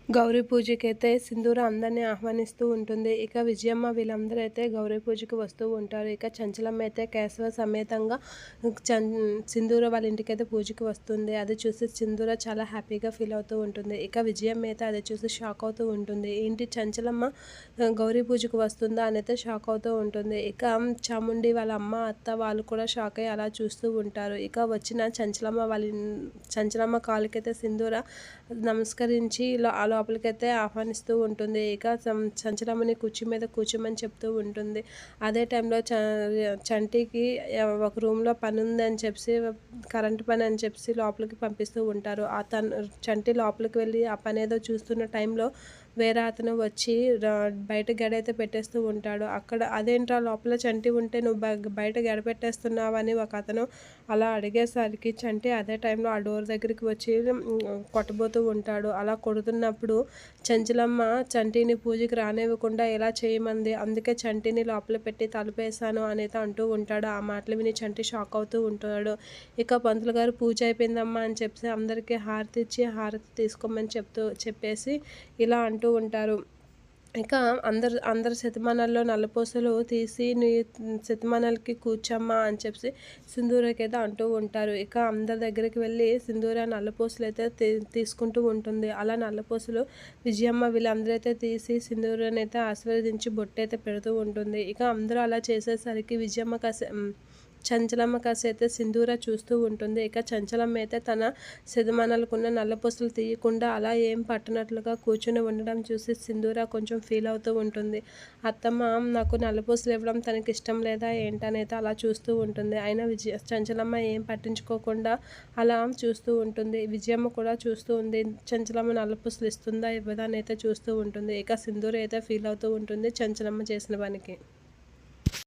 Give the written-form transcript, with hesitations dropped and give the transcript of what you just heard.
గౌరీ పూజకైతే సింధూర అందరిని ఆహ్వానిస్తూ ఉంటుంది. ఇక విజయమ్మ వీళ్ళందరూ అయితే గౌరీ పూజకి వస్తూ ఉంటారు. ఇక చంచలమ్మ అయితే కేశవ సమేతంగా చం సింధూర వాళ్ళ ఇంటికైతే పూజకి వస్తుంది. అది చూసి సింధూర చాలా హ్యాపీగా ఫీల్ అవుతూ ఉంటుంది. ఇక విజయమ్మ అయితే అది చూసి షాక్ అవుతూ ఉంటుంది. ఏంటి చంచలమ్మ గౌరీ పూజకి వస్తుందా అనైతే షాక్ అవుతూ ఉంటుంది. ఇక చాముండి వాళ్ళ అమ్మ, అత్త వాళ్ళు కూడా షాక్ అయ్యి అలా చూస్తూ ఉంటారు. ఇక వచ్చిన చంచలమ్మ కాలుకైతే సింధూర నమస్కరించి లోపలికైతే ఆహ్వానిస్తూ ఉంటుంది. ఇక చంచలమ్మని కుర్చీ మీద కూర్చోమని చెప్తూ ఉంటుంది. అదే టైంలో చంటికి ఒక రూమ్‌లో పనుందని చెప్పి కరెంట్ పని అని చెప్పి లోపలికి పంపిస్తూ ఉంటారు. చంటి లోపలికి వెళ్ళి ఆ పనేదో చూస్తున్న టైంలో వేరే అతను వచ్చి బయట గడైతే పెట్టేస్తూ ఉంటాడు. అదేంట్రా లోపల చంటి ఉంటే నువ్వు బయట గడ పెట్టేస్తున్నావని ఒక అతను అలా అడిగేసరికి చంటి అదే టైంలో ఆ డోర్ దగ్గరికి వచ్చి కొట్టబోతూ ఉంటాడు. అలా కొడుతున్నప్పుడు చంచలమ్మ చంటిని పూజకి రానివ్వకుండా ఎలా చేయమంది, అందుకే చంటిని లోపల పెట్టి తలుపేశాను అనేది అంటూ ఉంటాడు. ఆ మాటలు విని చంటి షాక్ అవుతూ ఉంటాడు. ఇక పంతులు గారు పూజ అయిపోయిందమ్మా అని చెప్పి అందరికీ హారతి ఇచ్చి హారతి తీసుకోమని చెప్పేసి ఇలా అంటూ ఉంటారు. ఇక అందరి శతమానాల్లో నల్లపూసలు తీసి నీ శతమానాలకి కూర్చోమ్మా అని చెప్పి సింధూరకైతే అంటూ ఉంటారు. ఇక అందరి దగ్గరికి వెళ్ళి సింధూర నల్లపూసలు అయితే తీసుకుంటూ ఉంటుంది. అలా నల్లపూసలు విజయమ్మ వీళ్ళందరూ అయితే తీసి సింధూరనైతే ఆశీర్వదించి బొట్టయితే పెడుతూ ఉంటుంది. ఇక అందరూ అలా చేసేసరికి చంచలమ్మ కాసైతే సింధూర చూస్తూ ఉంటుంది. ఇక చంచలమ్మ అయితే తన సిరిమానలకున్న నల్లపూసలు తీయకుండా అలా ఏం పట్టనట్లుగా కూర్చొని ఉండడం చూసి సింధూర కొంచెం ఫీల్ అవుతూ ఉంటుంది. అత్తమ్మ నాకు నల్లపూసలు ఇవ్వడం తనకి ఇష్టం లేదా ఏంటనైతే అలా చూస్తూ ఉంటుంది. అయినా చంచలమ్మ ఏం పట్టించుకోకుండా అలా చూస్తూ ఉంటుంది. విజయమ్మ కూడా చూస్తూ ఉంది. చంచలమ్మ నల్లపూసలు ఇస్తుందా ఇవ్వదా అని అయితే చూస్తూ ఉంటుంది. ఇక సింధూర అయితే ఫీల్ అవుతూ ఉంటుంది చంచలమ్మ చేసిన పనికి.